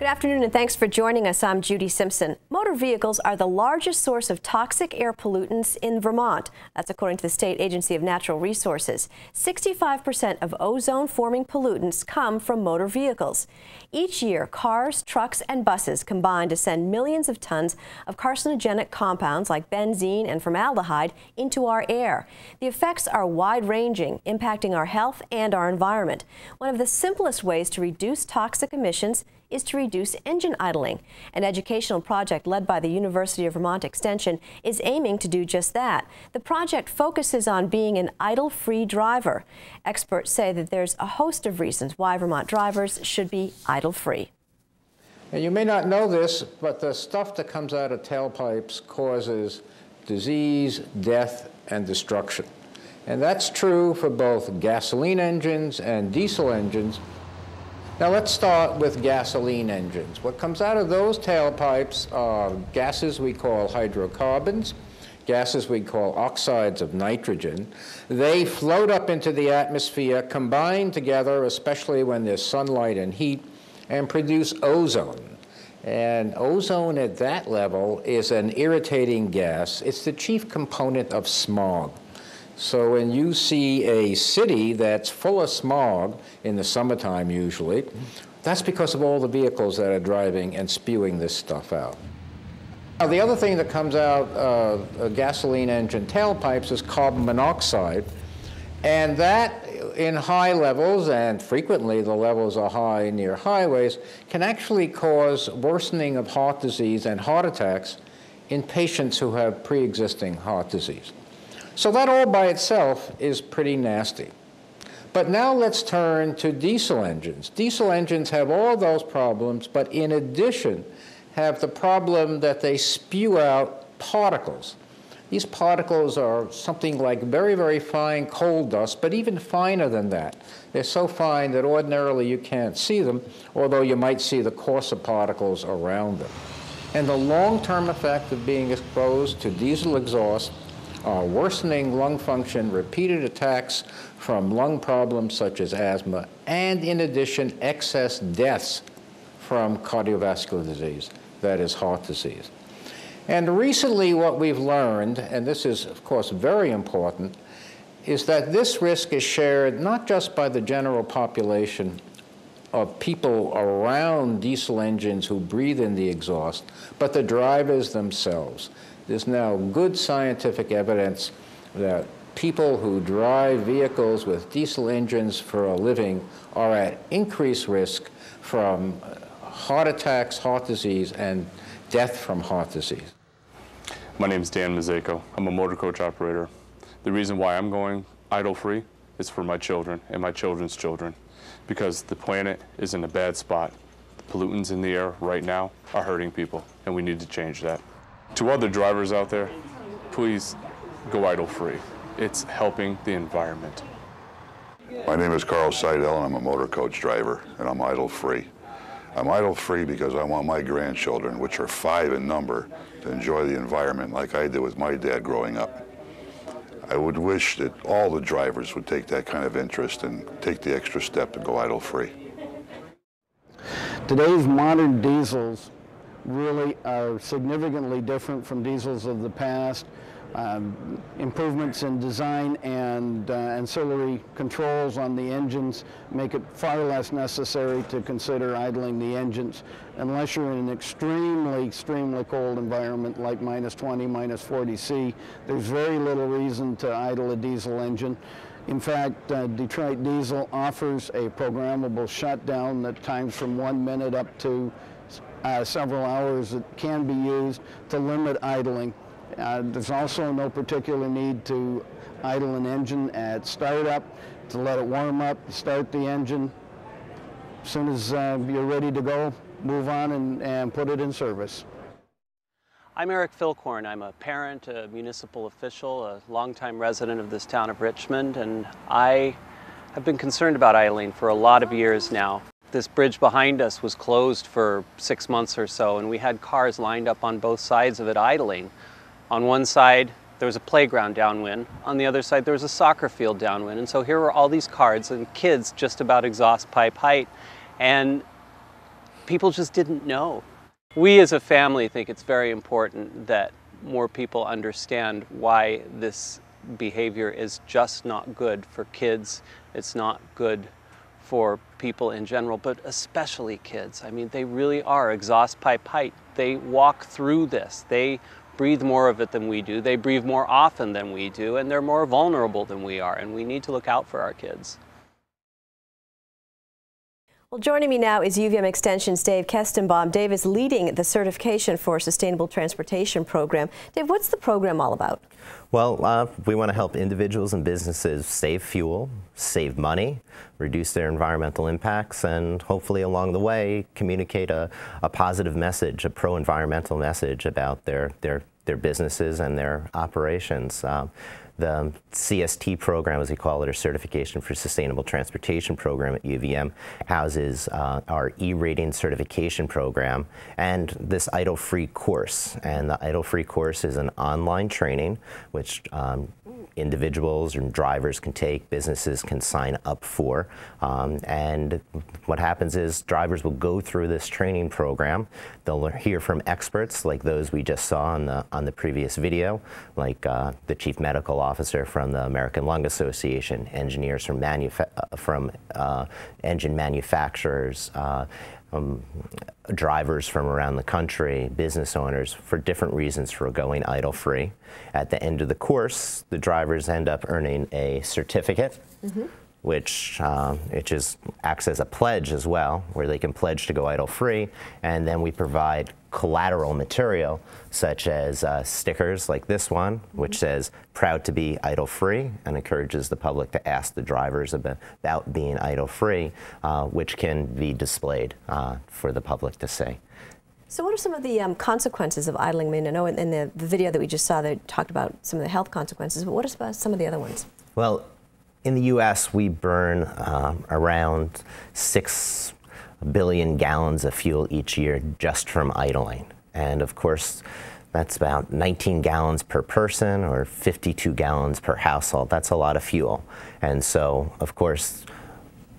Good afternoon and thanks for joining us. I'm Judy Simpson. Motor vehicles are the largest source of toxic air pollutants in Vermont. That's according to the State Agency of Natural Resources. 65% of ozone-forming pollutants come from motor vehicles. Each year, cars, trucks, and buses combine to send millions of tons of carcinogenic compounds like benzene and formaldehyde into our air. The effects are wide-ranging, impacting our health and our environment. One of the simplest ways to reduce toxic emissions is to reduce engine idling. An educational project led by the University of Vermont Extension is aiming to do just that. The project focuses on being an idle-free driver. Experts say that there's a host of reasons why Vermont drivers should be idle-free. And you may not know this, but the stuff that comes out of tailpipes causes disease, death, and destruction. And that's true for both gasoline engines and diesel engines. Now let's start with gasoline engines. What comes out of those tailpipes are gases we call hydrocarbons, gases we call oxides of nitrogen. They float up into the atmosphere, combine together, especially when there's sunlight and heat, and produce ozone. And ozone at that level is an irritating gas. It's the chief component of smog. So when you see a city that's full of smog in the summertime usually, that's because of all the vehicles that are driving and spewing this stuff out. Now, the other thing that comes out of gasoline engine tailpipes is carbon monoxide, and that in high levels, and frequently the levels are high near highways, can actually cause worsening of heart disease and heart attacks in patients who have pre-existing heart disease. So that all by itself is pretty nasty. But now let's turn to diesel engines. Diesel engines have all those problems, but in addition have the problem that they spew out particles. These particles are something like very, very fine coal dust, but even finer than that. They're so fine that ordinarily you can't see them, although you might see the coarser particles around them. And the long-term effect of being exposed to diesel exhaust are worsening lung function, repeated attacks from lung problems such as asthma, and in addition, excess deaths from cardiovascular disease, that is heart disease. And recently what we've learned, and this is of course very important, is that this risk is shared not just by the general population of people around diesel engines who breathe in the exhaust, but the drivers themselves. There's now good scientific evidence that people who drive vehicles with diesel engines for a living are at increased risk from heart attacks, heart disease, and death from heart disease. My name is Dan Mazeko. I'm a motor coach operator. The reason why I'm going idle-free is for my children and my children's children, because the planet is in a bad spot. The pollutants in the air right now are hurting people, and we need to change that. To other drivers out there, please go idle-free. It's helping the environment. My name is Carl Seidel, and I'm a motor coach driver, and I'm idle-free. I'm idle-free because I want my grandchildren, which are 5 in number, to enjoy the environment like I did with my dad growing up. I would wish that all the drivers would take that kind of interest and take the extra step to go idle-free. Today's modern diesels really are significantly different from diesels of the past. Improvements in design and ancillary controls on the engines make it far less necessary to consider idling the engines unless you're in an extremely cold environment like -20, -40°C. There's very little reason to idle a diesel engine. In fact, Detroit Diesel offers a programmable shutdown that times from 1 minute up to several hours that can be used to limit idling. There's also no particular need to idle an engine at startup, to let it warm up, start the engine. As soon as you're ready to go, move on and put it in service. I'm Eric Philcorn. I'm a parent, a municipal official, a longtime resident of this town of Richmond, and I have been concerned about idling for a lot of years now. This bridge behind us was closed for 6 months or so, and we had cars lined up on both sides of it idling. On one side, there was a playground downwind. On the other side, there was a soccer field downwind. And so here were all these cars and kids just about exhaust pipe height. And people just didn't know. We as a family think it's very important that more people understand why this behavior is just not good for kids. It's not good for people in general, but especially kids. I mean, they really are exhaust pipe height. They walk through this. They breathe more of it than we do. They breathe more often than we do, and they're more vulnerable than we are, and we need to look out for our kids. Well, joining me now is UVM Extension's Dave Kestenbaum. Dave is leading the Certification for Sustainable Transportation program. Dave, what's the program all about? Well, we want to help individuals and businesses save fuel, save money, reduce their environmental impacts, and hopefully along the way communicate a positive message, a pro-environmental message about their businesses and their operations. The CST program, as we call it, or Certification for Sustainable Transportation program at UVM, houses our E-rating certification program and this idle-free course. And the idle-free course is an online training which individuals and drivers can take, businesses can sign up for. And what happens is drivers will go through this training program. They'll hear from experts like those we just saw on the previous video, like the Chief Medical Officer from the American Lung Association, engineers from engine manufacturers, drivers from around the country, business owners, for different reasons for going idle-free. At the end of the course, the drivers end up earning a certificate, which acts as a pledge as well, where they can pledge to go idle-free, and then we provide collateral material such as stickers like this one, which says proud to be idle-free, and encourages the public to ask the drivers about being idle-free, which can be displayed for the public to see. So what are some of the consequences of idling? I mean, I know in the video that we just saw, they talked about some of the health consequences, but what about some of the other ones? Well, in the U.S., we burn around 6 billion gallons of fuel each year just from idling. And of course, that's about 19 gallons per person or 52 gallons per household. That's a lot of fuel. And so, of course,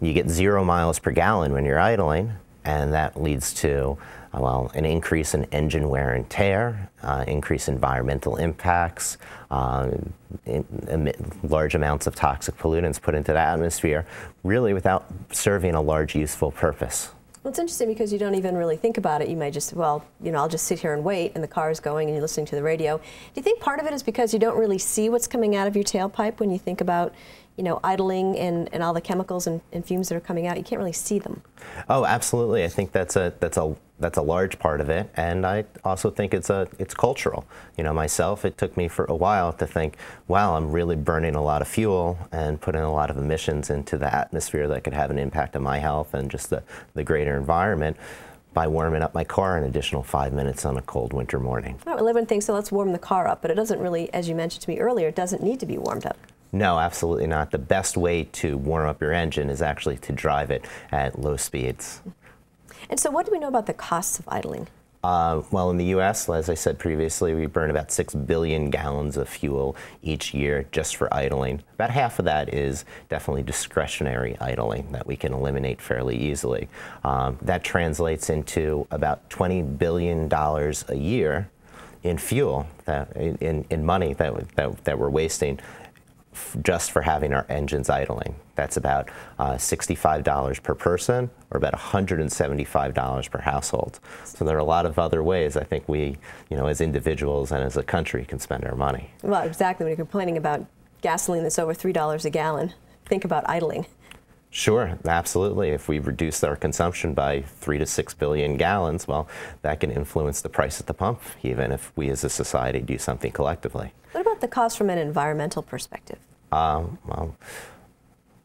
you get 0 miles per gallon when you're idling, and that leads to well, an increase in engine wear and tear, increase environmental impacts, large amounts of toxic pollutants put into the atmosphere, really without serving a large useful purpose. Well, it's interesting because you don't even really think about it. You might just, well, you know, I'll just sit here and wait, and the car is going and you're listening to the radio. Do you think part of it is because you don't really see what's coming out of your tailpipe when you think about, you know, idling and all the chemicals and fumes that are coming out? You can't really see them. Oh, absolutely. I think that's a large part of it, and I also think it's cultural. You know, myself, it took me for a while to think, wow, I'm really burning a lot of fuel and putting a lot of emissions into the atmosphere that could have an impact on my health and just the greater environment by warming up my car an additional 5 minutes on a cold winter morning. Well, everyone thinks, so let's warm the car up, but it doesn't really, as you mentioned to me earlier, it doesn't need to be warmed up. No, absolutely not. The best way to warm up your engine is actually to drive it at low speeds. And so what do we know about the costs of idling? Well, in the U.S., as I said previously, we burn about 6 billion gallons of fuel each year just for idling. About half of that is definitely discretionary idling that we can eliminate fairly easily. That translates into about $20 billion a year in fuel, in money that we're wasting just for having our engines idling. That's about $65 per person, or about $175 per household. So there are a lot of other ways I think we, you know, as individuals and as a country can spend our money. Well, exactly. When you're complaining about gasoline that's over $3 a gallon, think about idling. Sure, absolutely. If we reduce our consumption by 3 to 6 billion gallons, well, that can influence the price at the pump, even if we as a society do something collectively. What about the cost from an environmental perspective? Well,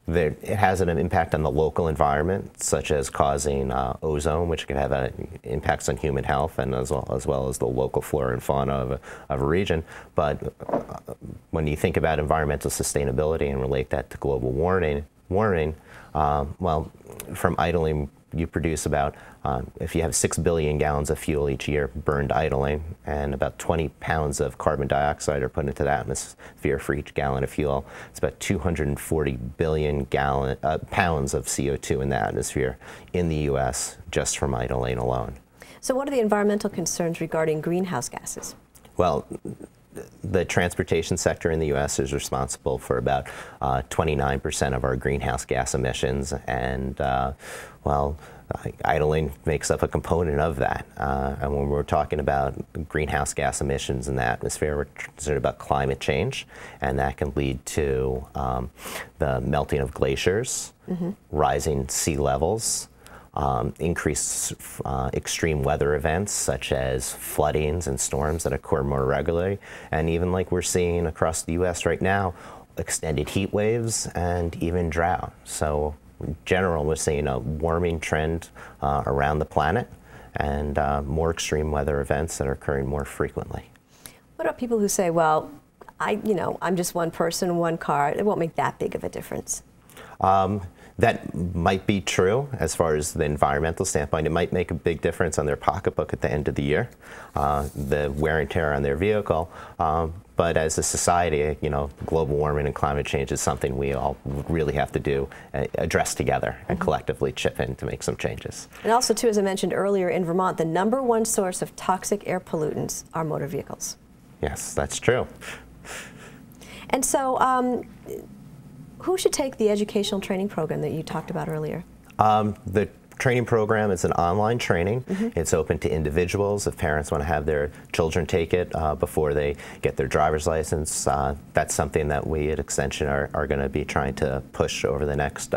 it has an impact on the local environment, such as causing ozone, which can have impacts on human health and as well as the local flora and fauna of a region. But when you think about environmental sustainability and relate that to global warming, well, from idling you produce about, if you have 6 billion gallons of fuel each year burned idling, and about 20 pounds of carbon dioxide are put into the atmosphere for each gallon of fuel, it's about 240 billion pounds of CO2 in the atmosphere in the U.S. just from idling alone. So what are the environmental concerns regarding greenhouse gases? Well, the transportation sector in the U.S. is responsible for about 29% of our greenhouse gas emissions, and well, idling makes up a component of that. And when we're talking about greenhouse gas emissions in the atmosphere, we're concerned about climate change, and that can lead to the melting of glaciers, rising sea levels, increased extreme weather events such as floodings and storms that occur more regularly, and even like we're seeing across the U.S. right now, extended heat waves and even drought. So in general, we're seeing a warming trend around the planet, and more extreme weather events that are occurring more frequently. What about people who say, well, I'm just one person, one car, it won't make that big of a difference? That might be true as far as the environmental standpoint. It might make a big difference on their pocketbook at the end of the year, the wear and tear on their vehicle. But as a society, global warming and climate change is something we all really have to address together and collectively chip in to make some changes. And also, too, as I mentioned earlier, in Vermont, the #1 source of toxic air pollutants are motor vehicles. Yes, that's true. And so, who should take the educational training program that you talked about earlier? The training program is an online training. It's open to individuals. If parents want to have their children take it before they get their driver's license, that's something that we at Extension are going to be trying to push over the next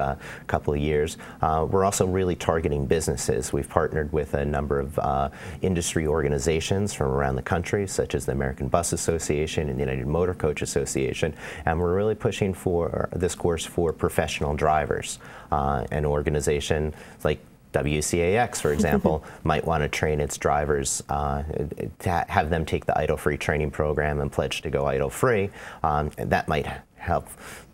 couple of years. We're also really targeting businesses. We've partnered with a number of industry organizations from around the country, such as the American Bus Association and the United Motor Coach Association, and we're really pushing for this course for professional drivers. An organization like WCAX, for example, might want to train its drivers, to have them take the idle-free training program and pledge to go idle-free. That might help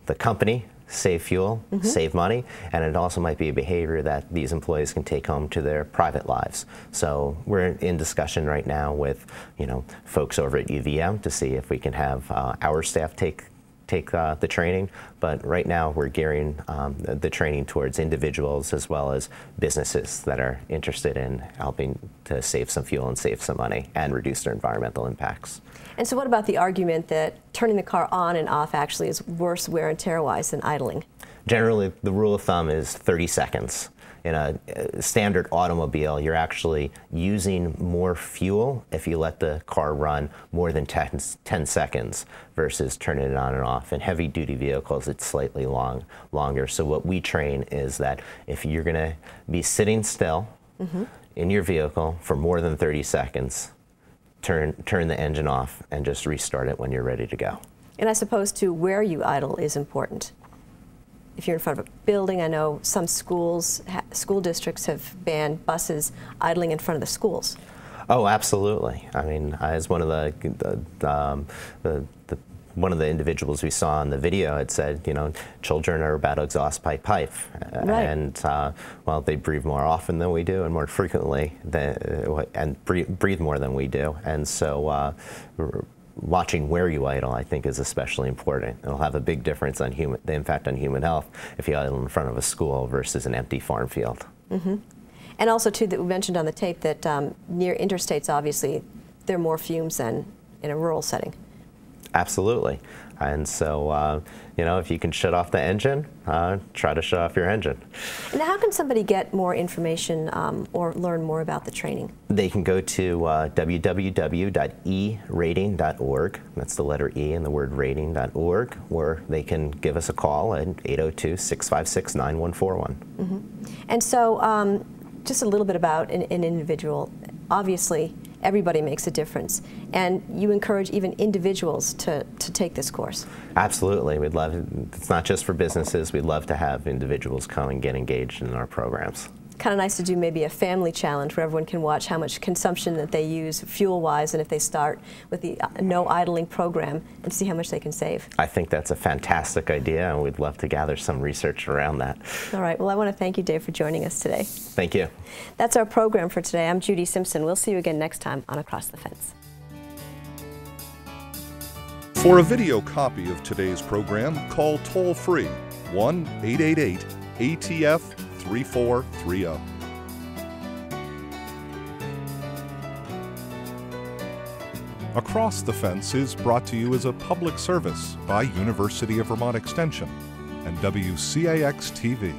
the company save fuel, save money, and it also might be a behavior that these employees can take home to their private lives. So we're in discussion right now with, folks over at UVM to see if we can have our staff take the training, but right now we're gearing the training towards individuals as well as businesses that are interested in helping to save some fuel and save some money and reduce their environmental impacts. And so what about the argument that turning the car on and off actually is worse wear and tear-wise than idling? Generally, the rule of thumb is 30 seconds. In a standard automobile, you're actually using more fuel if you let the car run more than 10 seconds versus turning it on and off. In heavy-duty vehicles, it's slightly longer. So what we train is that if you're going to be sitting still in your vehicle for more than 30 seconds, turn the engine off and just restart it when you're ready to go. And I suppose, too, where you idle is important. If you're in front of a building, I know some school districts have banned buses idling in front of the schools. Oh, absolutely. I mean, as one of one of the individuals we saw in the video had said, children are about to exhaust pipe. Right. And well, they breathe more often than we do and more frequently and breathe more than we do. And so watching where you idle, I think, is especially important. It'll have a big difference on the impact on human health if you idle in front of a school versus an empty farm field. And also, too, that we mentioned on the tape that near interstates, obviously, there are more fumes than in a rural setting. Absolutely. And so, if you can shut off the engine, try to shut off your engine. And how can somebody get more information or learn more about the training? They can go to www.erating.org. That's the letter E and the word rating.org, or they can give us a call at 802-656-9141. And so, just a little bit about an individual. Obviously, everybody makes a difference, and you encourage even individuals to take this course. Absolutely. It's not just for businesses. We'd love to have individuals come and get engaged in our programs. Kind of nice to do maybe a family challenge where everyone can watch how much consumption that they use fuel-wise, and if they start with the no idling program, and see how much they can save. I think that's a fantastic idea, and we'd love to gather some research around that. All right. Well, I want to thank you, Dave, for joining us today. Thank you. That's our program for today. I'm Judy Simpson. We'll see you again next time on Across the Fence. For a video copy of today's program, call toll-free 1-888-ATF-3430. Across the Fence is brought to you as a public service by University of Vermont Extension and WCAX-TV.